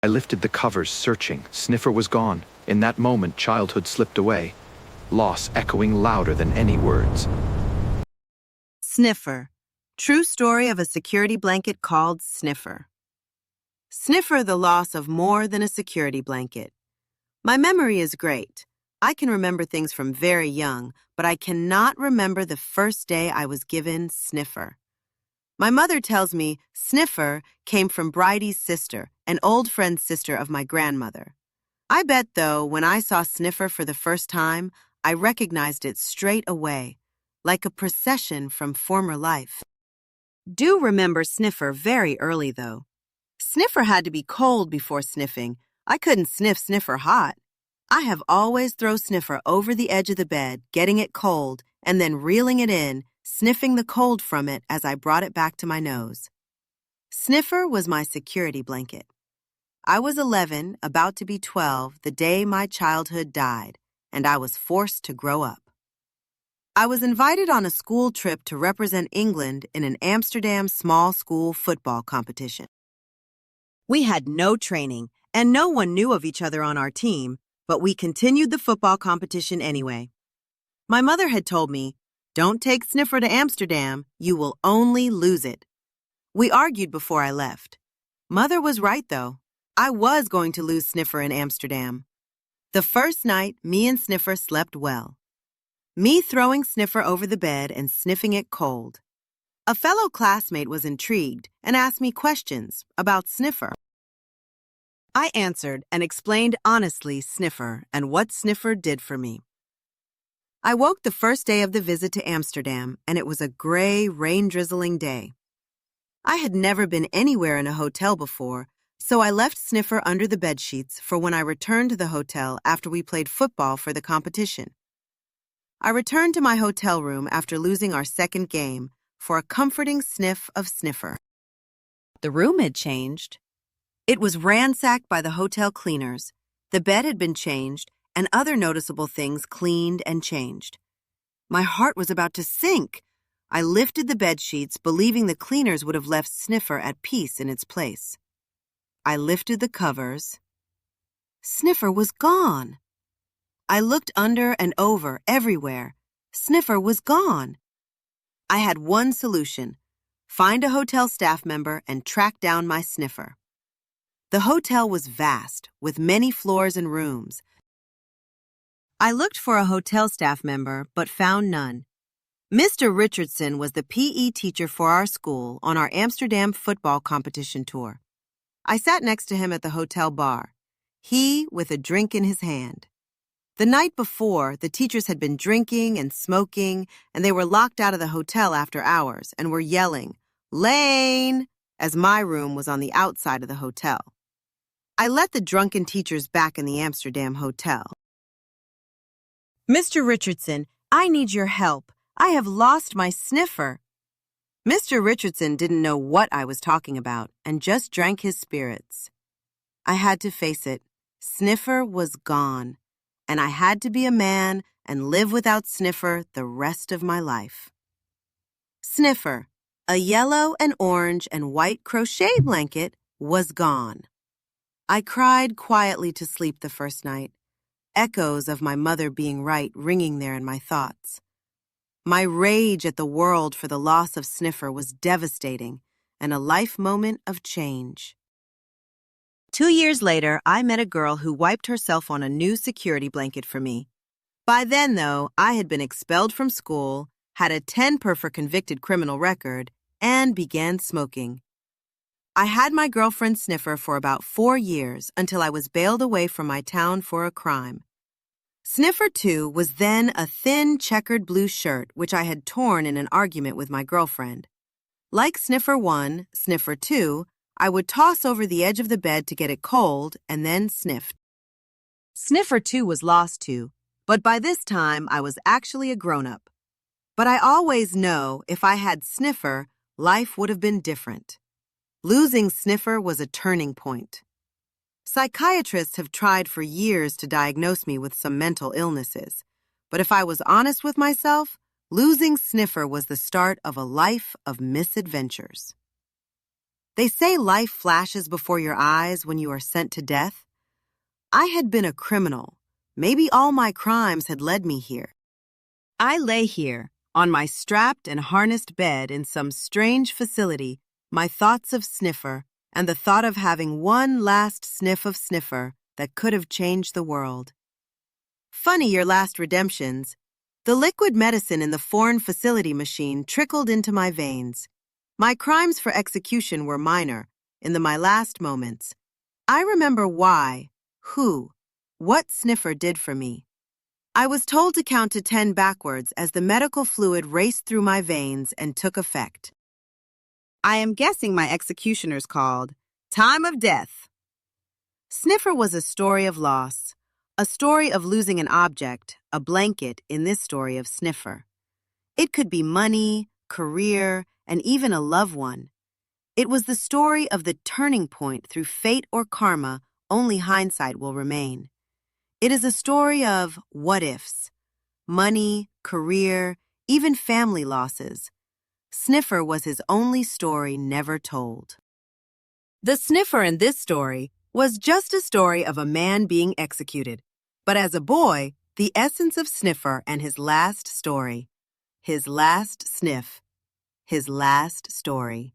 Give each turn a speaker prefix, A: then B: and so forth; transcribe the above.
A: I lifted the covers, searching. Sniffer was gone. In that moment, childhood slipped away, loss echoing louder than any words.
B: Sniffer. True story of a security blanket called Sniffer. Sniffer, the loss of more than a security blanket. My memory is great. I can remember things from very young, but I cannot remember the first day I was given Sniffer. My mother tells me Sniffer came from Bridie's sister, an old friend's sister of my grandmother. I bet, though, when I saw Sniffer for the first time, I recognized it straight away, like a procession from former life. Do remember Sniffer very early, though. Sniffer had to be cold before sniffing. I couldn't sniff Sniffer hot. I have always thrown Sniffer over the edge of the bed, getting it cold, and then reeling it in, sniffing the cold from it as I brought it back to my nose. Sniffer was my security blanket. I was 11, about to be 12, the day my childhood died, and I was forced to grow up. I was invited on a school trip to represent England in an Amsterdam small school football competition. We had no training, and no one knew of each other on our team, but we continued the football competition anyway. My mother had told me, "Don't take Sniffer to Amsterdam, you will only lose it." We argued before I left. Mother was right, though. I was going to lose Sniffer in Amsterdam. The first night, me and Sniffer slept well. Me throwing Sniffer over the bed and sniffing it cold. A fellow classmate was intrigued and asked me questions about Sniffer. I answered and explained honestly Sniffer and what Sniffer did for me. I woke the first day of the visit to Amsterdam, and it was a gray, rain-drizzling day. I had never been anywhere in a hotel before, so I left Sniffer under the bedsheets for when I returned to the hotel after we played football for the competition. I returned to my hotel room after losing our second game for a comforting sniff of Sniffer. The room had changed. It was ransacked by the hotel cleaners. The bed had been changed, and other noticeable things cleaned and changed. My heart was about to sink. I lifted the bedsheets, believing the cleaners would have left Sniffer at peace in its place. I lifted the covers. Sniffer was gone. I looked under and over, everywhere. Sniffer was gone. I had one solution: find a hotel staff member and track down my Sniffer. The hotel was vast, with many floors and rooms. I looked for a hotel staff member, but found none. Mr. Richardson was the PE teacher for our school on our Amsterdam football competition tour. I sat next to him at the hotel bar, he with a drink in his hand. The night before, the teachers had been drinking and smoking, and they were locked out of the hotel after hours and were yelling, "Lane!" as my room was on the outside of the hotel. I let the drunken teachers back in the Amsterdam hotel. "Mr. Richardson, I need your help. I have lost my Sniffer." Mr. Richardson didn't know what I was talking about and just drank his spirits. I had to face it. Sniffer was gone, and I had to be a man and live without Sniffer the rest of my life. Sniffer, a yellow and orange and white crochet blanket, was gone. I cried quietly to sleep the first night, echoes of my mother being right ringing there in my thoughts. My rage at the world for the loss of Sniffer was devastating and a life moment of change. 2 years later, I met a girl who wiped herself on a new security blanket for me. By then, though, I had been expelled from school, had a 10 for convicted criminal record, and began smoking. I had my girlfriend Sniffer for about 4 years until I was bailed away from my town for a crime. Sniffer 2 was then a thin checkered blue shirt which I had torn in an argument with my girlfriend. Like Sniffer 1, Sniffer 2, I would toss over the edge of the bed to get it cold and then sniff. Sniffer 2 was lost too, but by this time I was actually a grown-up. But I always know if I had Sniffer, life would have been different. Losing Sniffer was a turning point. Psychiatrists have tried for years to diagnose me with some mental illnesses, but if I was honest with myself, losing Sniffer was the start of a life of misadventures. They say life flashes before your eyes when you are sent to death. I had been a criminal. Maybe all my crimes had led me here. I lay here, on my strapped and harnessed bed in some strange facility, my thoughts of Sniffer, and the thought of having one last sniff of Sniffer that could have changed the world. Funny your last redemptions. The liquid medicine in the foreign facility machine trickled into my veins. My crimes for execution were minor, in my last moments. I remember why, who, what Sniffer did for me. I was told to count to 10 backwards as the medical fluid raced through my veins and took effect. I am guessing my executioner's called Time of Death. Sniffer was a story of loss, a story of losing an object, a blanket in this story of Sniffer. It could be money, career, and even a loved one. It was the story of the turning point through fate or karma. Only hindsight will remain. It is a story of what-ifs, money, career, even family losses. Sniffer was his only story never told. The Sniffer in this story was just a story of a man being executed, but as a boy, the essence of Sniffer and his last story, his last sniff, his last story.